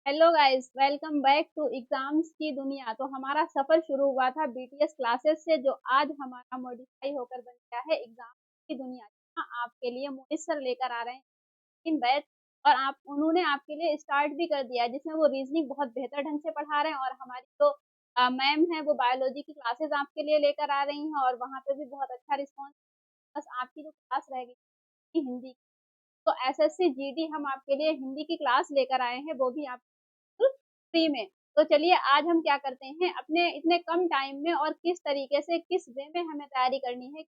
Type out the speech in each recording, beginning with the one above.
Hello guys, welcome back to exams की दुनिया। तो हमारा सफर शुरू हुआ था बीटीएस क्लासेस से, जो आज हमारा मॉडिफाई होकर बन गया है एग्जाम की दुनिया। जहाँ आपके लिए मोहित सर लेकर आ रहे हैं इन बैच, और आप उन्होंने आपके लिए स्टार्ट भी कर दिया है, जिसमें वो रीजनिंग बहुत बेहतर ढंग से पढ़ा रहे हैं। और हमारी जो मैम है वो बायोलॉजी की क्लासेस आपके लिए लेकर आ रही हैं, और वहाँ पे भी बहुत अच्छा रिस्पॉन्स। बस आपकी जो क्लास रह गई हिंदी, तो एसएससी जीडी हम आपके लिए हिंदी की क्लास लेकर आए हैं, वो भी आप फ्री में। तो चलिए आज हम क्या करते हैं, अपने इतने कम टाइम में और किस तरीके से, किस वे में हमें तैयारी करनी है,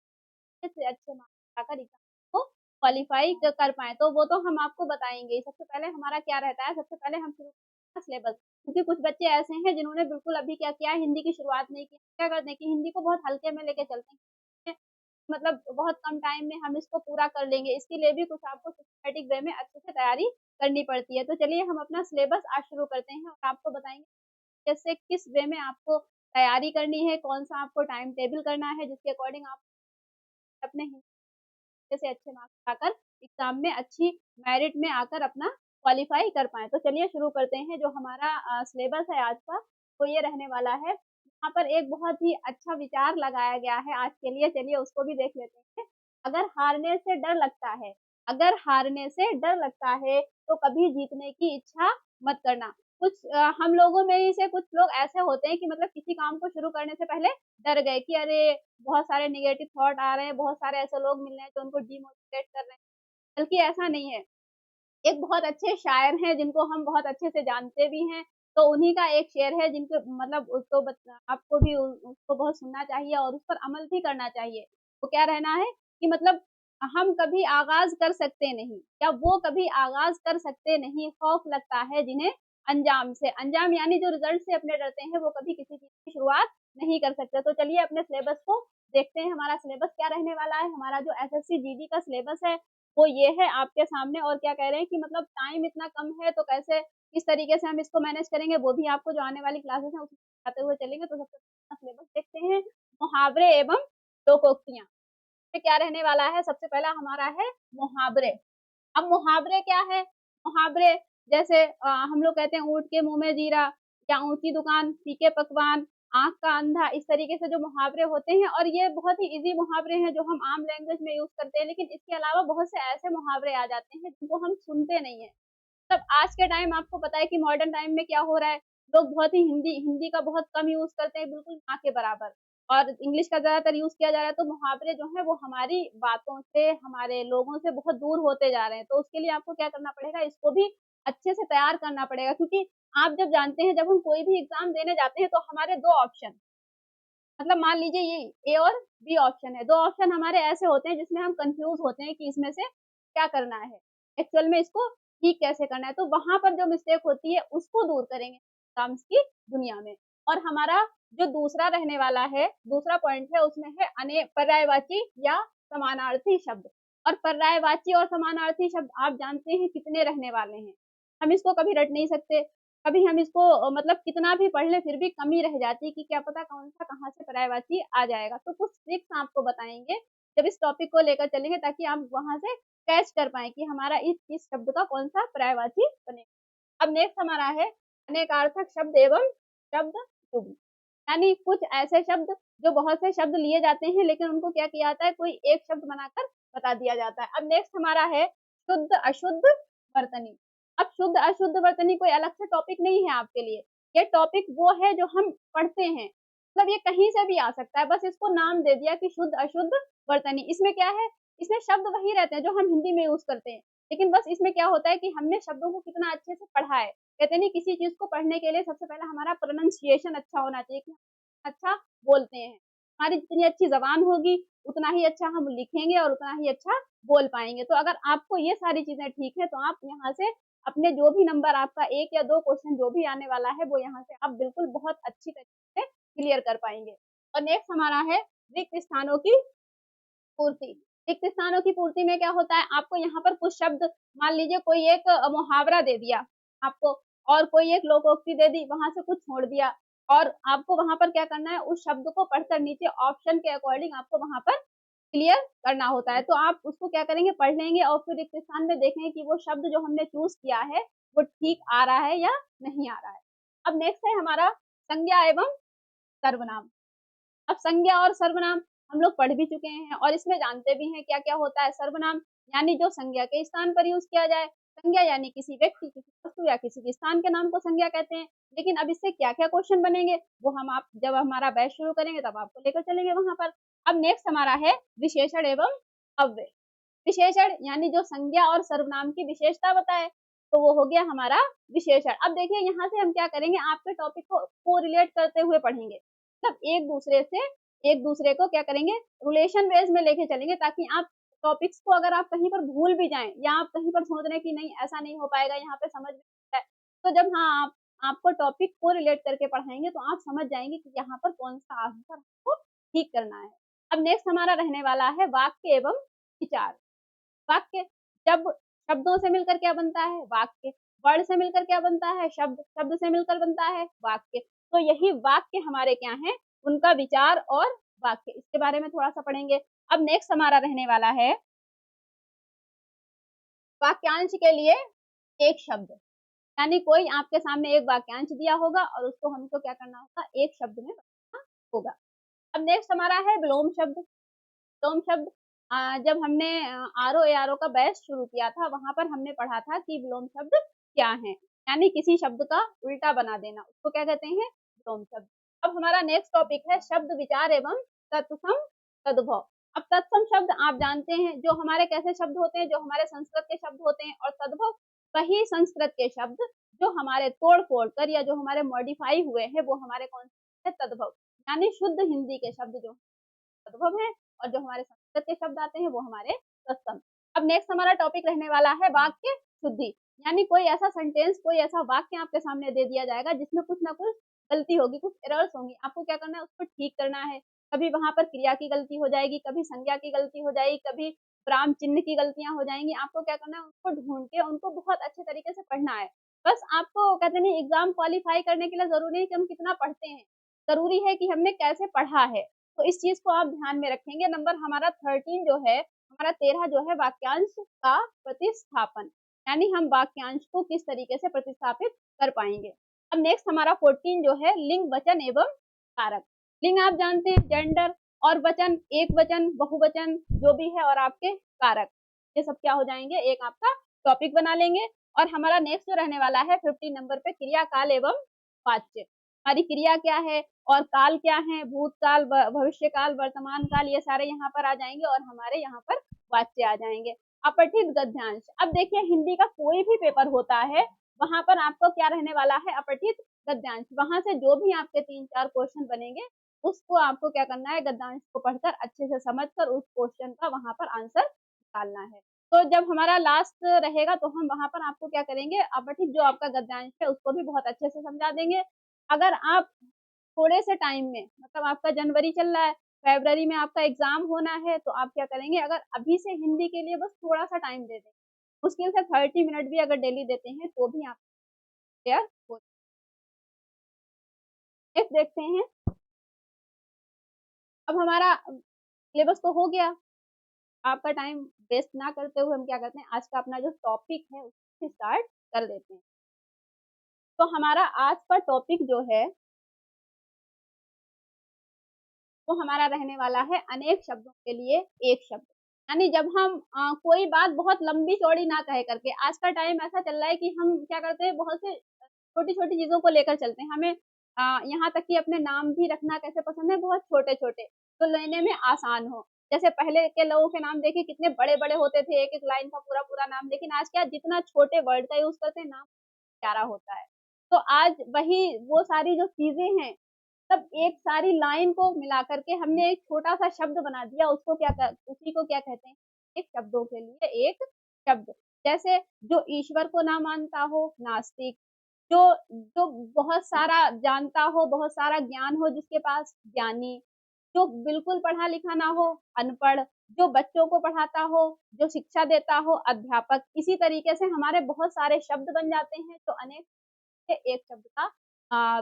से अच्छे मार्क्स लाकर एग्जाम को क्वालिफाई कर पाए, तो वो तो हम आपको बताएंगे। सबसे पहले हमारा क्या रहता है, सबसे पहले हम शुरू करते हैं सिलेबस। क्योंकि कुछ बच्चे ऐसे हैं जिन्होंने बिल्कुल अभी क्या किया, हिंदी की शुरुआत नहीं की। क्या करते हैं कि हिंदी को बहुत हल्के में लेके चलते हैं, मतलब बहुत कम टाइम में हम इसको पूरा कर लेंगे। इसके लिए भी कुछ आपको सिस्टमैटिक वे में अच्छे से तैयारी करनी पड़ती है। तो चलिए हम अपना सिलेबस आज शुरू करते हैं और आपको बताएंगे कैसे, किस वे में आपको तैयारी करनी है, कौन सा आपको टाइम टेबल करना है, जिसके अकॉर्डिंग आप अपने से अच्छे मार्क्स लाकर एग्जाम में अच्छी मेरिट में आकर अपना क्वालिफाई कर पाए। तो चलिए शुरू करते हैं। जो हमारा सिलेबस है आज का, वो ये रहने वाला है। यहाँ पर एक बहुत ही अच्छा विचार लगाया गया है आज के लिए, चलिए उसको भी देख लेते हैं। अगर हारने से डर लगता है, अगर हारने से डर लगता है तो कभी जीतने की इच्छा मत करना। कुछ हम लोगों में ही से कुछ लोग ऐसे होते हैं कि मतलब किसी काम को शुरू करने से पहले डर गए कि अरे बहुत सारे नेगेटिव थॉट आ रहे हैं, बहुत सारे ऐसे लोग मिल रहे हैं जो उनको डिमोटिवेट कर रहे हैं। बल्कि ऐसा नहीं है। एक बहुत अच्छे शायर हैं जिनको हम बहुत अच्छे से जानते भी हैं, तो उन्हीं का एक शेर है जिनको मतलब उसको आपको भी उसको बहुत सुनना चाहिए और उस पर अमल भी करना चाहिए। वो क्या रहना है कि मतलब हम कभी आगाज कर सकते नहीं, या वो कभी आगाज कर सकते नहीं, खौफ लगता है जिन्हें अंजाम से। अंजाम यानी जो रिजल्ट से अपने डरते हैं, वो कभी किसी चीज की शुरुआत नहीं कर सकते। तो चलिए अपने सिलेबस को देखते हैं, हमारा सिलेबस क्या रहने वाला है। हमारा जो एसएससी जीडी का सिलेबस है वो ये है आपके सामने। और क्या कह रहे हैं कि मतलब टाइम इतना कम है, तो कैसे किस तरीके से हम इसको मैनेज करेंगे, वो भी आपको जो आने वाली क्लासेस हैं उसमें बताते हुए चलेंगे। तो सबसे पहले सिलेबस देखते हैं, मुहावरे एवं लोकोक्तियां। क्या रहने वाला है, सबसे पहला हमारा है मुहावरे। अब मुहावरे क्या है, मुहावरे जैसे हम लोग कहते हैं ऊँट के मुंह में जीरा, या ऊंची दुकान फीके पकवान, आंख का अंधा, इस तरीके से जो मुहावरे होते हैं। और ये बहुत ही इजी मुहावरे हैं जो हम आम लैंग्वेज में यूज करते हैं, लेकिन इसके अलावा बहुत से ऐसे मुहावरे आ जाते हैं जिनको हम सुनते नहीं है। मतलब आज के टाइम आपको पता है कि मॉडर्न टाइम में क्या हो रहा है, लोग बहुत ही हिंदी हिंदी का बहुत कम यूज करते हैं, बिल्कुल ना के बराबर, और इंग्लिश का ज्यादातर यूज किया जा रहा है। तो मुहावरे जो है वो हमारी बातों से, हमारे लोगों से बहुत दूर होते जा रहे हैं। तो उसके लिए आपको क्या करना पड़ेगा, इसको भी अच्छे से तैयार करना पड़ेगा। क्योंकि आप जब जानते हैं, जब हम कोई भी एग्जाम देने जाते हैं तो हमारे दो ऑप्शन, मतलब मान लीजिए ये ए और बी ऑप्शन है, दो ऑप्शन हमारे ऐसे होते हैं जिसमें हम कंफ्यूज होते हैं कि इसमें से क्या करना है, एक्चुअल में इसको ठीक कैसे करना है। तो वहां पर जो मिस्टेक होती है उसको दूर करेंगे एग्जाम्स की दुनिया में। और हमारा जो दूसरा रहने वाला है, दूसरा पॉइंट है, उसमें है पर्यायवाची या समानार्थी शब्द। और पर्यायवाची और समानार्थी शब्द आप जानते हैं कितने रहने वाले हैं, हम इसको कभी रट नहीं सकते। कभी हम इसको मतलब कितना भी पढ़ ले फिर भी कमी रह जाती है कि क्या पता कौन सा कहाँ से पर्यायवाची आ जाएगा। तो कुछ ट्रिक्स आपको बताएंगे जब इस टॉपिक को लेकर चलेंगे, ताकि आप वहां से कैच कर पाए कि हमारा इस शब्द का कौन सा पर्यायवाची बनेगा। अब नेक्स्ट हमारा है अनेकार्थक शब्द एवं शब्द युग्म। यानी कुछ ऐसे शब्द जो बहुत से शब्द लिए जाते हैं, लेकिन उनको क्या किया जाता है, कोई एक शब्द बनाकर बता दिया जाता है। अब नेक्स्ट हमारा है शुद्ध अशुद्ध वर्तनी। अब शुद्ध अशुद्ध वर्तनी कोई अलग से टॉपिक नहीं है आपके लिए, ये टॉपिक वो है जो हम पढ़ते हैं, मतलब ये कहीं से भी आ सकता है, बस इसको नाम दे दिया कि शुद्ध अशुद्ध वर्तनी। इसमें क्या है, इसमें शब्द वही रहते हैं जो हम हिंदी में यूज करते हैं, लेकिन बस इसमें क्या होता है कि हमने शब्दों को कितना अच्छे से पढ़ा है। कहते नहीं, किसी चीज को पढ़ने के लिए सबसे पहले हमारा प्रोनाउंसिएशन अच्छा होना चाहिए कि अच्छा बोलते हैं। हमारी जितनी अच्छी जबान होगी उतना ही अच्छा हम लिखेंगे और उतना ही अच्छा बोल पाएंगे। तो अगर आपको ये सारी चीजें ठीक है, तो आप यहाँ से अपने जो भी नंबर आपका एक या दो क्वेश्चन जो भी आने वाला है, वो यहाँ से आप बिल्कुल बहुत अच्छी तरीके से क्लियर कर पाएंगे। और नेक्स्ट हमारा है रिक्त स्थानों की पूर्ति। रिक्त स्थानों की पूर्ति में क्या होता है, आपको यहाँ पर कुछ शब्द, मान लीजिए कोई एक मुहावरा दे दिया आपको, और कोई एक लोकोक्ति दे दी, वहां से कुछ छोड़ दिया, और आपको वहां पर क्या करना है, उस शब्द को पढ़कर नीचे ऑप्शन के अकॉर्डिंग आपको वहां पर क्लियर करना होता है। तो आप उसको क्या करेंगे, पढ़ लेंगे, और फिर रिक्त स्थान में देखेंगे कि वो शब्द जो हमने चूज किया है वो ठीक आ रहा है या नहीं आ रहा है। अब नेक्स्ट है हमारा संज्ञा एवं सर्वनाम। अब संज्ञा और सर्वनाम हम लोग पढ़ भी चुके हैं और इसमें जानते भी हैं क्या क्या होता है। सर्वनाम यानी जो संज्ञा के स्थान पर यूज किया जाए, संज्ञा यानी किसी व्यक्ति, किसी वस्तु या किसी के स्थान के नाम को संज्ञा कहते हैं। लेकिन अब इससे क्या क्या क्वेश्चन बनेंगे वो हम आप जब हमारा बैच शुरू करेंगे तब आपको लेकर चलेंगे वहां पर। अब नेक्स्ट हमारा है विशेषण एवं अव्यय। विशेषण यानी जो संज्ञा और सर्वनाम की विशेषता बताए, तो वो हो गया हमारा विशेषण। अब देखिए यहाँ से हम क्या करेंगे, आपके टॉपिक को रिलेट करते हुए पढ़ेंगे, मतलब एक दूसरे को क्या करेंगे, रिलेशन बेस में लेके चलेंगे, ताकि आप टॉपिक्स को अगर आप कहीं पर भूल भी जाएं या आप कहीं पर सोच रहे हैं कि नहीं ऐसा नहीं हो पाएगा, यहाँ पे समझ में आता है, तो जब हाँ आप आपको टॉपिक को रिलेट करके पढ़ाएंगे तो आप समझ जाएंगे कि यहाँ पर कौन सा आंसर आपको ठीक करना है। अब नेक्स्ट हमारा रहने वाला है वाक्य एवं विचार। वाक्य, जब शब्दों से मिलकर क्या बनता है, वाक्य। वर्ड से मिलकर क्या बनता है, शब्द। शब्द से मिलकर बनता है वाक्य। तो यही वाक्य हमारे क्या है, उनका विचार और वाक्य, इसके बारे में थोड़ा सा पढ़ेंगे। अब नेक्स्ट हमारा रहने वाला है वाक्यांश के लिए एक शब्द, यानी कोई आपके सामने एक वाक्यांश दिया होगा और उसको हमको क्या करना होगा, एक शब्द में बताना होगा। अब नेक्स्ट हमारा है विलोम शब्द। विलोम शब्द, जब हमने R O A R O का बैच शुरू किया था वहां पर हमने पढ़ा था कि विलोम शब्द क्या है, यानी किसी शब्द का उल्टा बना देना, उसको क्या कहते हैं, विलोम शब्द। अब हमारा नेक्स्ट टॉपिक है शब्द विचार एवं तत्सम तद्भव। अब तत्सम शब्द आप जानते हैं जो हमारे कैसे शब्द होते हैं, जो हमारे संस्कृत के शब्द होते हैं, और तद्भव वही संस्कृत के शब्द जो हमारे तोड़ फोड़ कर या जो हमारे मॉडिफाई हुए हैं वो हमारे कौन से तद्भव, यानी शुद्ध हिंदी के शब्द जो तद्भव है, और जो हमारे संस्कृत के शब्द आते हैं वो हमारे तत्सम। अब नेक्स्ट हमारा टॉपिक रहने वाला है वाक्य शुद्धि, यानी कोई ऐसा सेंटेंस, कोई ऐसा वाक्य आपके सामने दे दिया जाएगा जिसमें कुछ ना कुछ गलती होगी, कुछ एरर्स होंगी, आपको क्या करना है, उसको ठीक करना है। कभी वहां पर क्रिया की गलती हो जाएगी, कभी संज्ञा की गलती हो जाएगी, कभी विराम चिन्ह की गलतियां हो जाएंगी, आपको क्या करना है, उसको ढूंढ के उनको बहुत अच्छे तरीके से पढ़ना है। बस आपको कहते नहीं, एग्जाम क्वालिफाई करने के लिए जरूरी है कि हम कितना पढ़ते हैं, जरूरी है कि हमने कैसे पढ़ा है। तो इस चीज को आप ध्यान में रखेंगे। नंबर हमारा 13 जो है, हमारा 13 जो है वाक्यांश का प्रतिस्थापन, यानी हम वाक्यांश को किस तरीके से प्रतिस्थापित कर पाएंगे। अब नेक्स्ट हमारा 14 जो है लिंग, वचन एवं कारक। लिंग आप जानते हैं जेंडर, और वचन एक वचन, बहुवचन जो भी है, और आपके कारक, ये सब क्या हो जाएंगे, एक आपका टॉपिक बना लेंगे। और हमारा नेक्स्ट जो रहने वाला है 15 नंबर पे क्रिया काल एवं वाच्य। हमारी क्रिया क्या है और काल क्या है, भूतकाल, भविष्य काल, वर्तमान काल, ये सारे यहाँ पर आ जाएंगे और हमारे यहाँ पर वाच्य आ जाएंगे। अपठित गद्यांश, अब देखिए हिंदी का कोई भी पेपर होता है वहां पर आपको क्या रहने वाला है, अपठित गद्यांश। वहां से जो भी आपके 3-4 क्वेश्चन बनेंगे उसको आपको क्या करना है, गद्यांश को पढ़कर अच्छे से समझकर उस क्वेश्चन का वहां पर आंसर निकालना है। तो जब हमारा लास्ट रहेगा तो हम वहां पर आपको क्या करेंगे, अपठित जो आपका गद्यांश है उसको भी बहुत अच्छे से समझा देंगे। अगर आप थोड़े से टाइम में, मतलब आपका जनवरी चल रहा है, फरवरी में आपका एग्जाम होना है, तो आप क्या करेंगे, अगर अभी से हिंदी के लिए बस थोड़ा सा टाइम दे दें, मुश्किल से 30 मिनट भी अगर डेली देते हैं तो भी आप क्लियर हो। नेक्स्ट देखते हैं। अब हमारा सिलेबस तो हो गया, आपका टाइम वेस्ट ना करते हुए हम क्या करते हैं, आज का अपना जो टॉपिक है उससे स्टार्ट कर देते हैं। तो हमारा आज का टॉपिक जो है वो हमारा रहने वाला है अनेक शब्दों के लिए एक शब्द। यानी जब हम कोई बात बहुत लंबी चौड़ी ना कहे करके, आज का टाइम ऐसा चल रहा है कि हम क्या करते हैं, बहुत से छोटी छोटी चीजों को लेकर चलते हैं। हमें यहाँ तक कि अपने नाम भी रखना कैसे पसंद है, बहुत छोटे छोटे, तो लेने में आसान हो। जैसे पहले के लोगों के नाम देखिए कितने बड़े बड़े होते थे, एक एक लाइन का पूरा पूरा नाम, लेकिन आज क्या जितना छोटे वर्ड का यूज करते हैं नाम प्यारा होता है। तो आज वही वो सारी जो चीजें हैं, तब एक सारी लाइन को मिला करके हमने एक छोटा सा शब्द बना दिया, उसको उसी को क्या कहते हैं, एक शब्दों के लिए एक शब्द। जैसे जो ईश्वर को ना मानता हो, नास्तिक। जो जो बहुत सारा जानता हो, बहुत सारा ज्ञान हो जिसके पास, ज्ञानी। जो बिल्कुल पढ़ा लिखा ना हो, अनपढ़। जो बच्चों को पढ़ाता हो, जो शिक्षा देता हो, अध्यापक। इसी तरीके से हमारे बहुत सारे शब्द बन जाते हैं जो अनेक एक शब्द का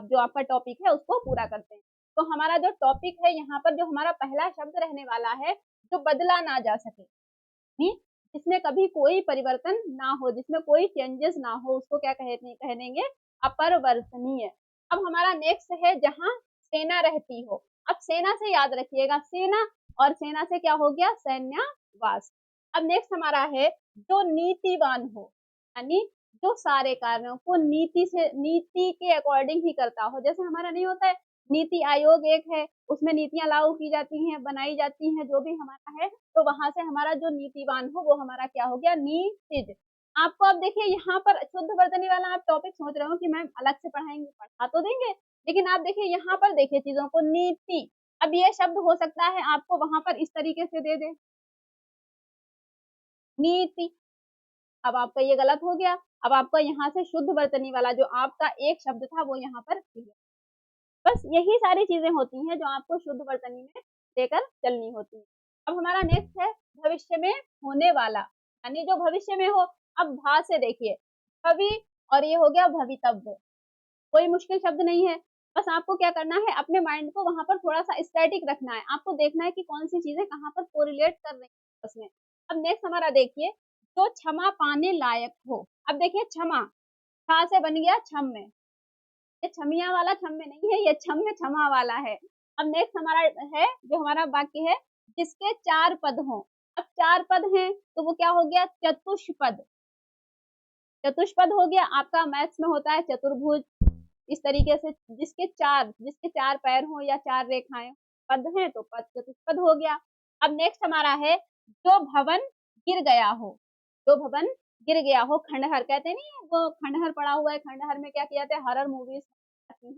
जो आपका टॉपिक है उसको पूरा करते हैं। तो हमारा जो टॉपिक है यहाँ पर, जो हमारा पहला शब्द रहने वाला है, जो बदला ना जा सके, जिसमें कभी कोई परिवर्तन ना हो, जिसमें कोई चेंजेस ना हो, उसको क्या कहेंगे? अपरिवर्तनीय। अब हमारा नेक्स्ट है जहाँ सेना रहती हो। अब सेना से याद रखिएगा, सेना और सेना से क्या हो गया? सैन्यावास। अब नेक्स्ट हमारा है जो नीतिवान हो, यानी जो सारे कार्यों को नीति के अकॉर्डिंग ही करता हो। जैसे हमारा नहीं होता है नीति आयोग एक है, उसमें नीतियां लागू की जाती हैं, बनाई जाती हैं, जो भी हमारा है, तो वहां से हमारा जो नीतिवान हो वो हमारा क्या हो गया? नीतिज। आपको अब देखिए यहाँ पर शुद्ध वर्तनी वाला आप टॉपिक सोच रहे हो कि मैम अलग से पढ़ाएंगे, पढ़ा तो देंगे, लेकिन आप देखिए यहाँ पर देखिए चीजों को, नीति। अब ये शब्द हो सकता है आपको वहां पर इस तरीके से दे दे, नीति। अब आपका ये गलत हो गया। अब आपका यहाँ से शुद्ध वर्तनी वाला जो आपका एक शब्द था वो यहाँ पर क्लियर। बस यही सारी चीजें होती हैं जो आपको शुद्ध वर्तनी में लेकर चलनी होती है। अब हमारा नेक्स्ट है भविष्य में होने वाला, यानी जो भविष्य में हो। अब भा से देखिए, भवि और ये हो गया भवितव्य। कोई मुश्किल शब्द नहीं है, बस आपको क्या करना है, अपने माइंड को वहां पर थोड़ा सा स्टैटिक रखना है। आपको देखना है कि कौन सी चीजें कहाँ पर कोरिलेट कर रही है उसमें। अब नेक्स्ट हमारा देखिए, जो क्षमा पाने लायक हो। अब देखिए क्षमा, छा से बन गया छम में, ये छमिया वाला छम में नहीं है, ये छम में क्षमा वाला है। अब नेक्स्ट हमारा है जो हमारा वाक्य है, जिसके 4 पद हों। अब 4 पद हैं तो वो क्या हो गया? चतुष्पद। चतुष्पद हो गया आपका, मैथ्स में होता है चतुर्भुज। इस तरीके से जिसके 4 पैर हो या 4 रेखाएं पद हैं तो पद चतुष्पद हो गया। अब नेक्स्ट हमारा है जो भवन गिर गया हो। जो भवन गिर गया हो, खंडहर कहते नहीं, वो खंडहर पड़ा हुआ है, खंडहर में क्या किया जाता है, हॉरर मूवीज आती है,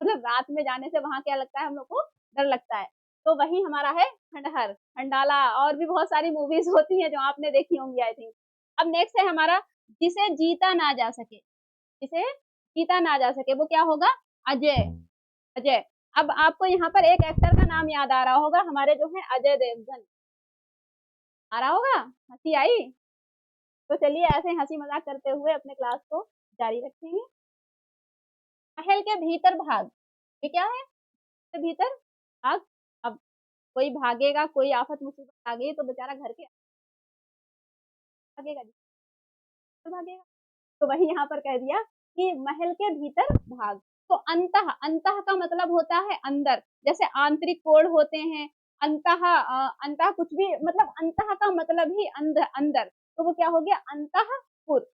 मतलब रात में जाने से वहां क्या लगता है, हम लोग को डर लगता है, तो वही हमारा है खंडहर, खंडाला, और भी बहुत सारी मूवीज होती हैं जो आपने देखी होंगी आई थिंक। अब नेक्स्ट है हमारा जिसे जीता ना जा सके। जिसे जीता ना जा सके वो क्या होगा? अजय। अजय। अब आपको यहाँ पर एक एक्टर का नाम याद आ रहा होगा, हमारे जो है अजय देवगन। आ रहा होगा? हंसी आई? तो चलिए ऐसे हंसी मजाक करते हुए अपने क्लास को जारी रखेंगे। महल के भीतर भाग, ये क्या है? के भीतर भाग। अब कोई भागेगा, कोई आफत मुसीबत आ गई तो बेचारा घर के भागेगा, तो भागेगा। तो वही यहाँ पर कह दिया कि महल के भीतर भाग। तो अंतः, अंतः का मतलब होता है अंदर, जैसे आंतरिक कोण होते हैं, अंतः अंतः कुछ भी, मतलब अंतः का मतलब ही अंदर, अंदर, तो वो क्या हो गया? अंतःपुर।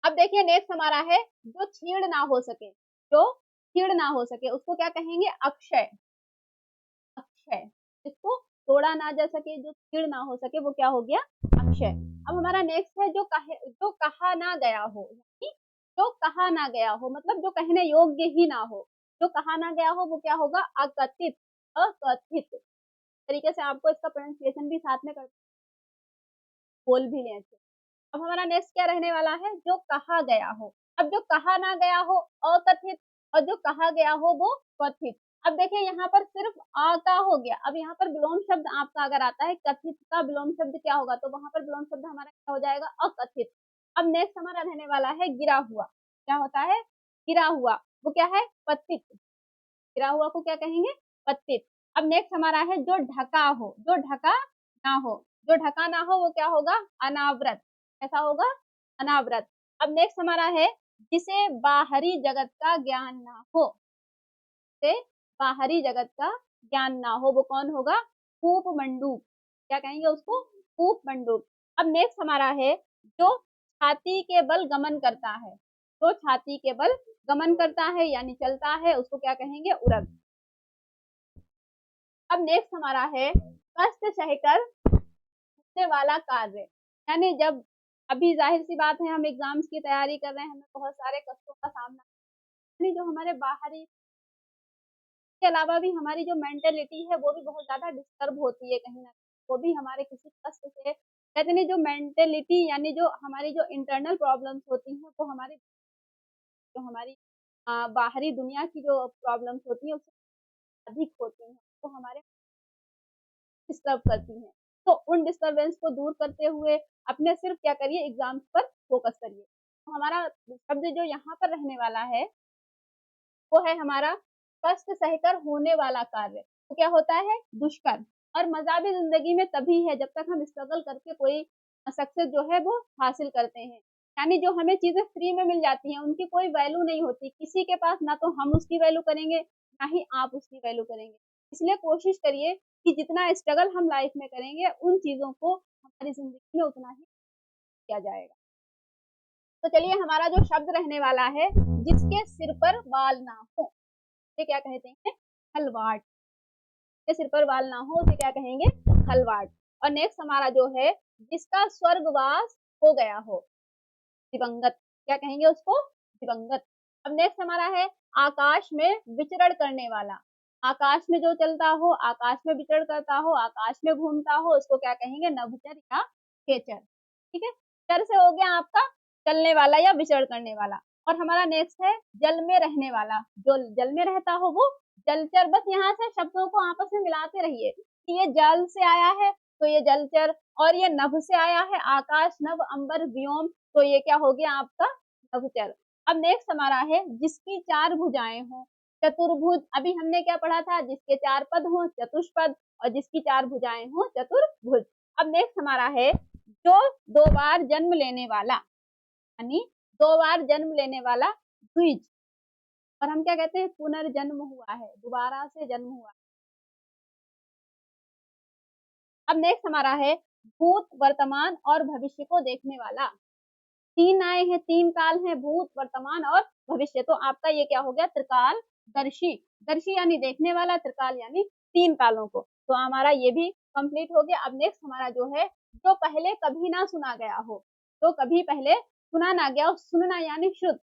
अब देखिए नेक्स्ट हमारा है जो छीड़ ना हो सके। जो छीड़ ना हो सके उसको क्या कहेंगे? अक्षय। अक्षय, जिसको तोड़ा ना जा सके, जो छीड़ ना हो सके, वो क्या हो गया? अक्षय। अब हमारा नेक्स्ट है जो कहा ना गया हो, यानी जो कहा ना गया हो मतलब जो कहने योग्य ही ना हो। जो कहा ना गया हो वो क्या होगा? अकथित। अकथित तरीके से आपको इसका प्रोनाउंसिएशन भी साथ में कर बोल भी लें। अब हमारा नेक्स्ट क्या रहने वाला है? जो कहा गया हो। अब जो कहा ना गया हो अकथित, और जो कहा गया हो वो कथित। अब देखिए यहाँ पर सिर्फ आ का हो गया। अब यहाँ पर विलोम शब्द आपका अगर आता है, कथित का विलोम शब्द क्या होगा? तो वहां पर विलोम शब्द हमारा क्या हो जाएगा? अकथित। अब नेक्स्ट हमारा रहने वाला है गिरा हुआ। क्या होता है? गिरा हुआ, वो क्या है? पतित। गिरा हुआ को क्या कहेंगे? पतित। अब नेक्स्ट हमारा है जो ढका हो। जो ढका ना हो, जो ढका ना हो वो क्या होगा? अनावृत। ऐसा होगा? अनावृत। अब नेक्स्ट हमारा है जिसे बाहरी जगत का ज्ञान ना हो। जिसे बाहरी जगत का ज्ञान ना हो वो कौन होगा? कूप मंडूक। क्या कहेंगे उसको? कूप मंडूक। अब नेक्स्ट हमारा है जो छाती के बल गमन करता है। जो छाती के बल गमन करता है यानी चलता है, उसको क्या कहेंगे? उड़क। अब नेक्स्ट हमारा है कष्ट सहकर होने वाला कार्य, यानी जब, अभी जाहिर सी बात है हम एग्जाम्स की तैयारी कर रहे हैं, हमें बहुत सारे कष्टों का सामना, यानी जो हमारे बाहरी के अलावा भी हमारी जो मेंटेलिटी है वो भी बहुत ज्यादा डिस्टर्ब होती है कहीं ना कहीं, वो भी हमारे किसी कष्ट से, कहते नहीं, जो मेंटेलिटी यानी जो हमारी जो इंटरनल प्रॉब्लम्स होती हैं वो हमारी, जो हमारी बाहरी दुनिया की जो प्रॉब्लम्स होती है उससे अधिक होती हैं, वो हमारे डिस्टर्ब करती हैं। तो उन डिस्टर्बेंस को दूर करते हुए अपने सिर्फ क्या करिए? एग्जाम्स पर फोकस करिए। तो हमारा शब्द जो यहाँ पर रहने वाला है वो है हमारा कष्ट सहकर होने वाला कार्य। तो क्या होता है? दुष्कर। और मज़ा भी ज़िंदगी में तभी है जब तक हम स्ट्रगल करके कोई सक्सेस जो है वो हासिल करते हैं। यानी जो हमें चीज़ें फ्री में मिल जाती हैं, उनकी कोई वैल्यू नहीं होती। किसी के पास ना तो हम उसकी वैल्यू करेंगे, ना ही आप उसकी वैल्यू करेंगे। इसलिए कोशिश करिए कि जितना स्ट्रगल हम लाइफ में करेंगे, उन चीज़ों को हमारी ज़िंदगी में उतना ही किया जाएगा। तो चलिए हमारा जो शब्द रहने वाला है, जिसके सिर पर बाल ना हो, उसे क्या कहते हैं? खलवाट। जिसके सिर पर बाल ना हो उसे क्या कहेंगे? खलवाट। और नेक्स्ट हमारा जो है, जिसका स्वर्गवास हो गया हो, दिवंगत। क्या कहेंगे उसको? दिवंगत। अब नेक्स्ट हमारा है, आकाश में विचरण करने वाला। आकाश में जो चलता हो, आकाश में विचरण करता हो, आकाश में घूमता हो, उसको क्या कहेंगे? नभचर या खेचर। ठीक है, चर से हो गया आपका चलने वाला या विचरण करने वाला। और हमारा नेक्स्ट है, जल में रहने वाला। जो जल में रहता हो वो जलचर। बस यहाँ से शब्दों को आपस में मिलाते रहिए कि ये जल से आया है तो ये जलचर, और ये नभ से आया है, आकाश, नभ, अंबर, व्योम, तो ये क्या हो गया आपका? नभचर। अब नेक्स्ट हमारा है, जिसकी चार भुजाएं हो। चतुर्भुज। अभी हमने क्या पढ़ा था? जिसके चार पद हो चतुष्पद, और जिसकी चार भुजाएं हो चतुर्भुज। अब नेक्स्ट हमारा है, जो दो बार जन्म लेने वाला, यानी दो बार जन्म लेने वाला द्विज। और हम क्या कहते हैं? पुनर्जन्म हुआ है, दोबारा से जन्म हुआ। अब नेक्स्ट हमारा है, भूत, वर्तमान और भविष्य को देखने वाला। तीन आए हैं, तीन काल हैं, भूत, वर्तमान और भविष्य। तो आपका ये क्या हो गया? त्रिकाल दर्शी। दर्शी यानी देखने वाला, त्रिकाल यानी तीन कालों को। तो हमारा ये भी कंप्लीट हो गया। अब नेक्स्ट हमारा जो है, जो पहले कभी ना सुना गया हो, तो कभी पहले सुना ना गया हो, सुनना यानी श्रुत।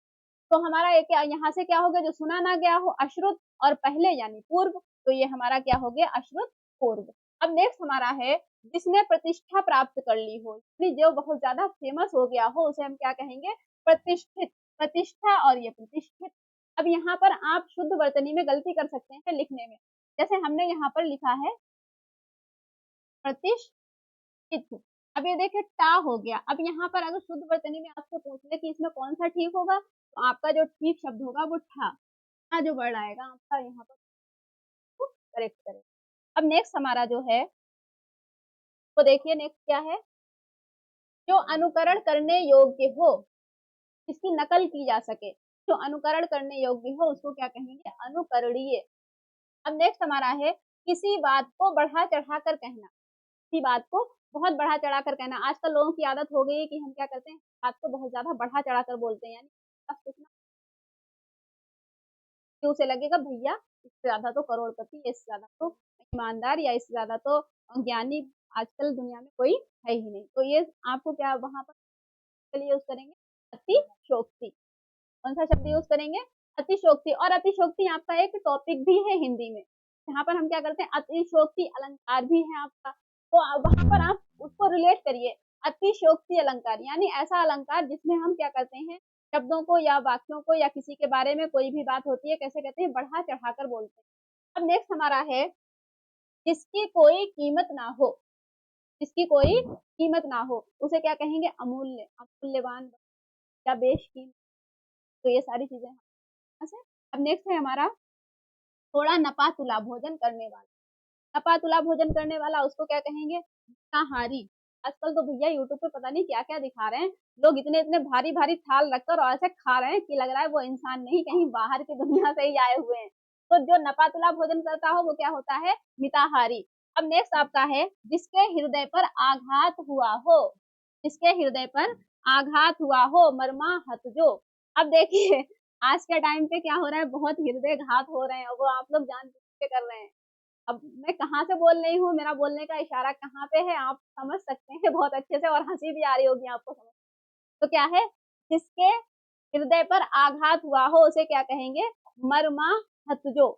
तो हमारा ये क्या, यहाँ से क्या हो गया? जो सुना ना गया हो अश्रुत, और पहले यानी पूर्व, तो ये हमारा क्या हो गया? अश्रुत पूर्व। अब नेक्स्ट हमारा है, जिसने प्रतिष्ठा प्राप्त कर ली हो, यानी जो बहुत ज्यादा फेमस हो गया हो, उसे हम क्या कहेंगे? प्रतिष्ठित। प्रतिष्ठा और ये प्रतिष्ठित। अब यहाँ पर आप शुद्ध वर्तनी में गलती कर सकते हैं लिखने में। जैसे हमने यहाँ पर लिखा है प्रतिष्ठित, अब ये देखिए टा हो गया। अब यहाँ पर अगर शुद्ध वर्तनी में आपसे पूछ ले कि इसमें कौन सा ठीक होगा, तो आपका जो ठीक शब्द होगा वो ठा जो वर्ड आएगा आपका यहाँ पर करेक्ट करें। अब नेक्स्ट हमारा जो है, तो देखिए नेक्स्ट क्या है? जो अनुकरण करने योग्य हो, जिसकी नकल की जा सके, जो अनुकरण करने योग्य हो, उसको क्या कहेंगे? अनुकरणीय। अब नेक्स्ट हमारा है, किसी बात को बढ़ा चढ़ा कर कहना। किसी बात को बहुत बढ़ा चढ़ा कर कहना। आजकल लोगों की आदत हो गई है कि हम क्या करते हैं? बात को बहुत ज्यादा बढ़ा चढ़ा कर बोलते हैं, यानी कि उसे लगेगा भैया इससे ज्यादा तो करोड़पति, इससे ज्यादा तो ईमानदार, या इससे ज्यादा तो ज्ञानी आजकल दुनिया में कोई है ही नहीं। तो ये आपको क्या वहां पर यूज करेंगे? अतिशोक्ति। कौन सा शब्द यूज करेंगे? अतिशोक्ति। और अतिशोक्ति आपका एक टॉपिक भी है हिंदी में, जहाँ पर हम क्या करते हैं? अतिशोक्ति अलंकार भी है आपका, तो वहां पर आप उसको रिलेट करिए। अतिशोक्ति अलंकार यानी ऐसा अलंकार जिसमें हम क्या करते हैं? शब्दों को या वाक्यों को या किसी के बारे में कोई भी बात होती है, कैसे कहते हैं? बढ़ा चढ़ाकर बोलते हैं। अब नेक्स्ट हमारा है, जिसकी कोई कीमत ना हो। जिसकी कोई कीमत ना हो, उसे क्या कहेंगे? अमूल्य, अमूल्यवान या बेशकीमती। तो ये सारी चीजें यहाँ से। अब नेक्स्ट है हमारा, थोड़ा नपा तुला भोजन करने वाला। नपा तुला भोजन करने वाला उसको क्या कहेंगे? शाकाहारी। आजकल तो भैया यूट्यूब पे पता नहीं क्या क्या दिखा रहे हैं लोग, इतने इतने भारी भारी थाल रखकर और ऐसे खा रहे हैं कि लग रहा है वो इंसान नहीं, कहीं बाहर की दुनिया से ही आए हुए हैं। तो जो नपा तुला भोजन करता हो वो क्या होता है? मिताहारी। अब नेक्स्ट आपका है, जिसके हृदय पर आघात हुआ हो। जिसके हृदय पर आघात हुआ हो, मरमा हत जो। अब देखिए आज के टाइम पे क्या हो रहा है? बहुत हृदय घात हो रहे हैं, वो आप लोग जान के कर रहे हैं। अब मैं कहाँ से बोल रही हूँ, मेरा बोलने का इशारा कहाँ पे है, आप समझ सकते हैं बहुत अच्छे से, और हंसी भी आ रही होगी आपको समझ। तो क्या है? जिसके हृदय पर आघात हुआ हो उसे क्या कहेंगे? मर्मा हतजो।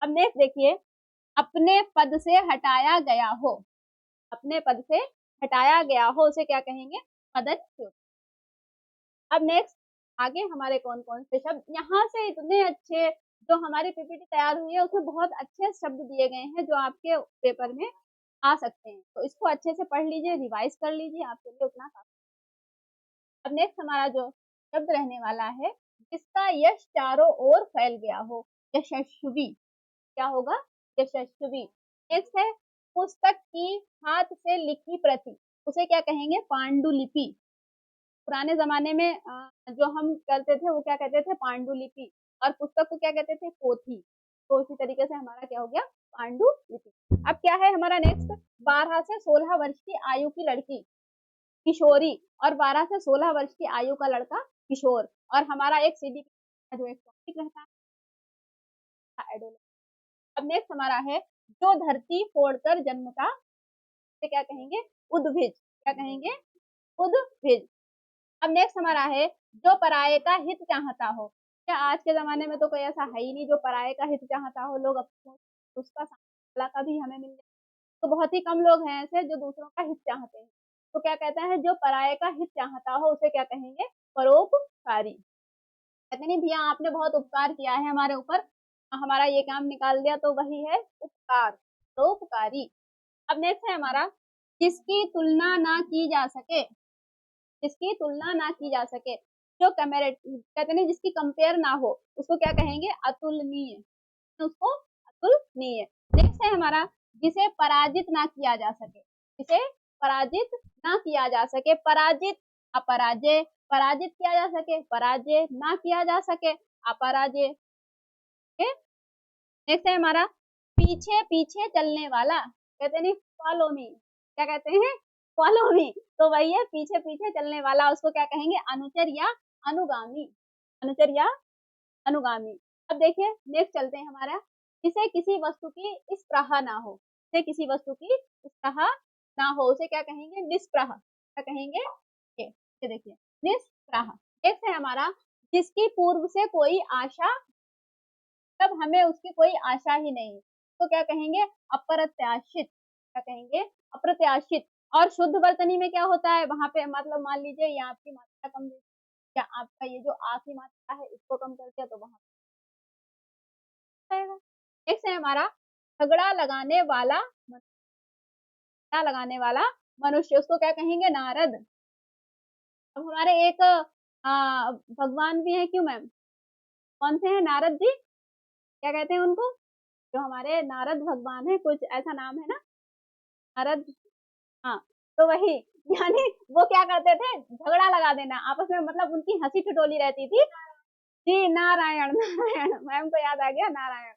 अब नेक्स्ट देखिए, अपने पद से हटाया गया हो। अपने पद से हटाया गया हो उसे क्या कहेंगे? पदच्युत। अब नेक्स्ट आगे हमारे कौन कौन से शब्द, यहाँ से इतने अच्छे जो हमारी पीपीटी तैयार हुई है उसमें बहुत अच्छे शब्द दिए गए हैं जो आपके पेपर में आ सकते हैं। तो इसको अच्छे से पढ़ लीजिए, रिवाइज कर लीजिए, आपके लिए उतना काफी। अब नेक्स्ट हमारा जो शब्द रहने वाला है, जिसका यश चारों ओर फैल गया हो, यशस्वी। क्या होगा? यशस्वी। नेक्स्ट है, पुस्तक की हाथ से लिखी प्रति उसे क्या कहेंगे? पांडुलिपि। पुराने ज़माने में जो हम करते थे वो क्या कहते थे? पांडुलिपि। और पुस्तक को क्या कहते थे? पोथी। तो इसी तरीके से हमारा क्या हो गया? पांडुलिपि। अब क्या है हमारा नेक्स्ट? 12 से 16 वर्ष की आयु की लड़की किशोरी और 12 से 16 वर्ष की आयु का लड़का किशोर। और हमारा एक सीडी जो एक टॉपिक रहता है एडोलेसेंस। अब नेक्स्ट हमारा है जो धरती फोड़कर जन्मता उसे क्या कहेंगे? उद्भिज। क्या कहेंगे? उद्भिज। अब नेक्स्ट हमारा है जो पराये का हित चाहता हो। क्या आज के ज़माने में तो कोई ऐसा है ही नहीं जो पराये का हित चाहता हो। लोग अपने उसका सामने का भी हमें मिल जाए, तो बहुत ही कम लोग हैं ऐसे जो दूसरों का हित चाहते हैं। तो क्या कहता है? जो पराये का हित चाहता हो उसे क्या कहेंगे? परोपकारी। कहते नहीं भैया आपने बहुत उपकार किया है हमारे ऊपर, हमारा ये काम निकाल दिया, तो वही है उपकार, परोपकारी। अब नेक्स्ट है हमारा जिसकी तुलना ना की जा सके। जिसकी तुलना ना की जा सके, जो कहते नहीं जिसकी कंपेयर ना हो उसको क्या कहेंगे? अतुलनीय। उसको अतुलनीय। नेक्स्ट है हमारा जिसे पराजित ना किया जा सके। जिसे पराजित ना किया जा सके। पराजित, अपराजय। पराजित किया जा सके, पराजय। ना किया जा सके, अपराजय। नेक्स्ट है हमारा पीछे पीछे चलने वाला। कहते नहीं फॉलो मी। क्या कहते हैं? Follow me. तो वही है पीछे पीछे चलने वाला, उसको क्या कहेंगे? अनुचर या अनुगामी। अनुचर या अनुगामी। अब देखिए नेक्स्ट चलते हैं हमारा जिसे किसी वस्तु की स्पृहा ना हो। जिसे किसी वस्तु की स्पृहा ना हो उसे क्या कहेंगे? निस्पृह। क्या कहेंगे? ये देखिए निस्पृह। नेक्स्ट है हमारा जिसकी पूर्व से कोई आशा, तब हमें उसकी कोई आशा ही नहीं, तो क्या कहेंगे? अप्रत्याशित। क्या कहेंगे? अप्रत्याशित। और शुद्ध वर्तनी में क्या होता है? वहां पे मतलब मान लीजिए यहाँ आपकी मात्रा कम या आपका ये जो आखिरी मात्रा है इसको कम कर दिया तो वहां जाएगा। नेक्स्ट है हमारा झगड़ा लगाने वाला। झगड़ा लगाने वाला मनुष्य, उसको क्या कहेंगे? नारद। अब हमारे एक भगवान भी है क्यों मैम? कौन से हैं? नारद जी। क्या कहते हैं उनको? जो हमारे नारद भगवान है, कुछ ऐसा नाम है ना, नारद। हाँ, तो वही यानी वो क्या करते थे? झगड़ा लगा देना आपस में, मतलब उनकी हंसी ठिठोली रहती थी। जी नारायण नारायण, मैम को याद आ गया नारायण।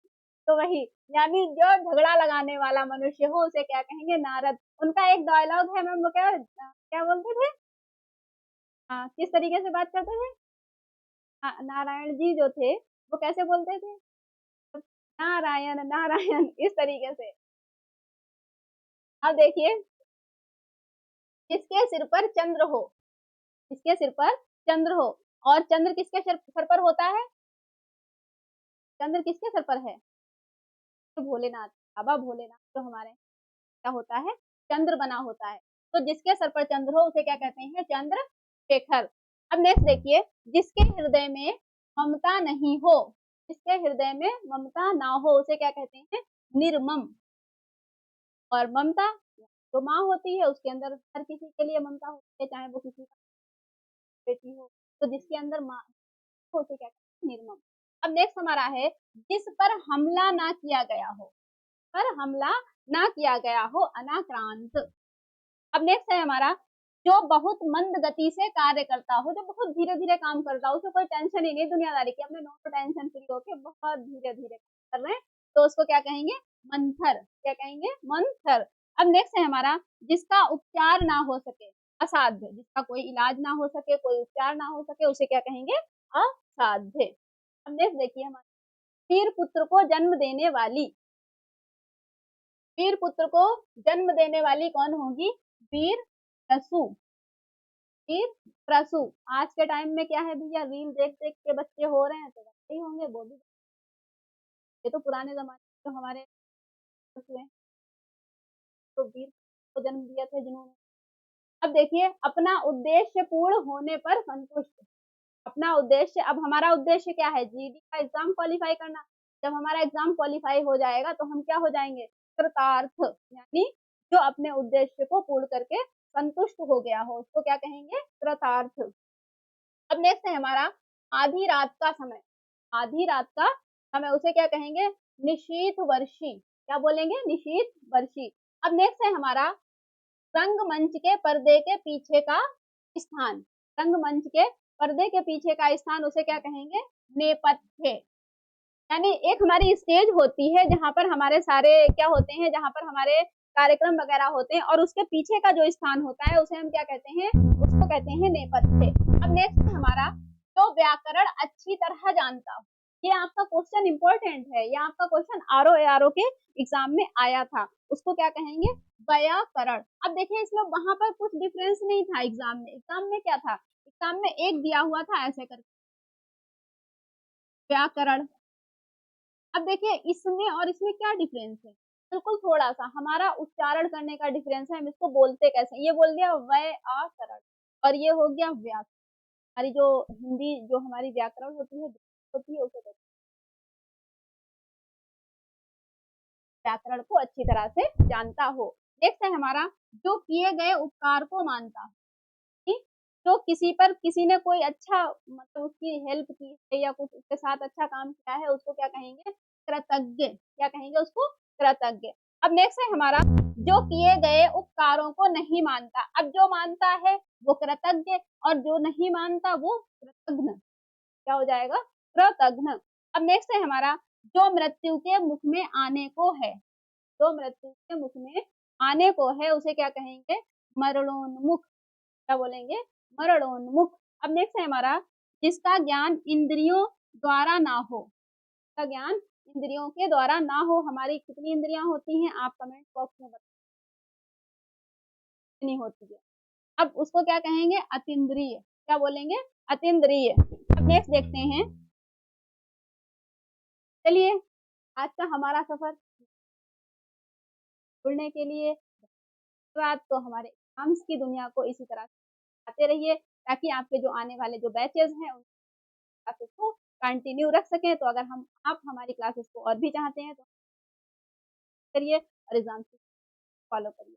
तो वही यानी जो झगड़ा लगाने वाला मनुष्य हो उसे क्या कहेंगे? नारद। उनका एक डायलॉग है मैम, वो क्या क्या बोलते थे? हाँ, किस तरीके से बात करते थे? हाँ, नारायण जी जो थे वो कैसे बोलते थे? नारायण नारायण, इस तरीके से। अब देखिए जिसके सिर पर चंद्र हो। जिसके सिर पर चंद्र हो। और चंद्र किसके सर पर होता है? चंद्र किसके सर पर है? तो भोलेनाथ, बाबा भोलेनाथ जो हमारे क्या होता है? चंद्र बना होता है। तो जिसके सर पर चंद्र हो उसे क्या कहते हैं? चंद्रशेखर। अब नेक्स्ट देखिए जिसके हृदय में ममता नहीं हो। जिसके हृदय में ममता ना हो उसे क्या कहते हैं? निर्मम। और ममता जो माँ होती है उसके अंदर हर किसी के लिए ममता होती है, चाहे वो किसी का बेटी हो। तो जिसके अंदर माँ हो उसे क्या कहते हैं? निर्मम। अब नेक्स्ट हमारा है जिस पर हमला ना किया गया हो। पर हमला ना किया गया हो, अनाक्रांत। अब नेक्स्ट है हमारा जो बहुत मंद गति से कार्य करता हो, जो बहुत धीरे धीरे काम करता हो, उसको कोई टेंशन ही नहीं दुनियादारी की, अपने नो टेंशन फ्री होके बहुत धीरे धीरे कर रहे हैं, तो उसको क्या कहेंगे? मंथर। क्या कहेंगे? मंथर। अब नेक्स्ट है हमारा जिसका उपचार ना हो सके, असाध्य। जिसका कोई इलाज ना हो सके, कोई उपचार ना हो सके उसे क्या कहेंगे? असाध्य। अब नेक्स्ट देखिए हमारा वीर पुत्र को जन्म देने वाली। वीर पुत्र को जन्म देने वाली कौन होगी? वीर प्रसू। वीर प्रसू। आज के टाइम में क्या है भैया, रील देख देख के बच्चे हो रहे हैं तो बच्चे ही होंगे वो भी। ये तो पुराने जमाने जो हमारे हुए तो वीर को जन्म दिया था जिन्होंने। अब देखिए अपना उद्देश्य पूर्ण होने पर संतुष्ट। अपना उद्देश्य, अब हमारा उद्देश्य क्या है? जीडी का एग्जाम क्वालिफाई करना। जब हमारा एग्जाम क्वालिफाई हो जाएगा तो हम क्या हो जाएंगे? कृतार्थ। यानी जो अपने उद्देश्य को पूर्ण करके संतुष्ट हो गया हो उसको क्या कहेंगे? कृतार्थ। अब नेक्स्ट है हमारा आधी रात का समय। आधी रात का समय उसे क्या कहेंगे? निशीथ वर्षी। क्या बोलेंगे? निशीथ वर्षी। अब नेक्स्ट है हमारा रंगमंच के पर्दे के पीछे का स्थान। रंगमंच के पर्दे के पीछे का स्थान उसे क्या कहेंगे? नेपथ्य। यानी एक हमारी स्टेज होती है जहां पर हमारे सारे क्या होते हैं, जहां पर हमारे कार्यक्रम वगैरह होते हैं, और उसके पीछे का जो स्थान होता है उसे हम क्या कहते हैं? उसको कहते हैं नेपथ्य। अब नेक्स्ट हमारा जो व्याकरण अच्छी तरह जानता हो। ये आपका क्वेश्चन इंपॉर्टेंट है, ये आपका क्वेश्चन आरओ के एग्जाम में आया था। उसको क्या कहेंगे? व्याकरण। अब देखिए इसमें वहां पर कुछ डिफरेंस नहीं था एग्जाम में। एग्जाम में क्या था? एग्जाम में एक दिया हुआ था ऐसे करके व्याकरण। अब देखिए इसमें और इसमें क्या डिफरेंस है? बिल्कुल थोड़ा सा हमारा उच्चारण करने का डिफरेंस है, हम इसको बोलते कैसे। ये बोल दिया व्याकरण और ये हो गया व्याकरण। हमारी जो हिंदी जो हमारी व्याकरण होती है उसे कहते हैं व्याकरण को अच्छी तरह से जानता हो। नेक्स्ट है हमारा जो किए गए उपकार को मानता हो। तो किसी पर किसी ने कोई अच्छा मतलब उसकी हेल्प की है या कुछ उसके साथ अच्छा काम किया है, उसको क्या कहेंगे? कृतज्ञ। क्या कहेंगे उसको? कृतज्ञ। अब नेक्स्ट है हमारा जो किए गए उपकारों को नहीं मानता। अब जो मानता है वो कृतज्ञ और जो नहीं मानता वो कृतघ्न। क्या हो जाएगा? कृतघ्न। अब नेक्स्ट है हमारा जो मृत्यु के मुख में आने को है। जो मृत्यु के मुख में आने को है उसे क्या कहेंगे? मरणोन्मुख। क्या बोलेंगे? मरणोन्मुख। अब नेक्स्ट है हमारा जिसका ज्ञान इंद्रियों द्वारा ना हो। जिसका ज्ञान इंद्रियों के द्वारा ना हो। हमारी कितनी इंद्रियां होती हैं? आप कमेंट बॉक्स में बतानी होती है। अब उसको क्या कहेंगे? अतीन्द्रिय। क्या बोलेंगे? अतीन्द्रिय। अब नेक्स्ट देखते हैं। चलिए आज का हमारा सफर जुड़ने के लिए धन्यवाद। तो हमारे एग्जाम्स की दुनिया को इसी तरह आते रहिए ताकि आपके जो आने वाले जो बैचेस हैं उन क्लासेस को कंटिन्यू रख सकें। तो अगर हम आप हमारी क्लासेस को और भी चाहते हैं तो करिए और एग्जाम फॉलो करिए।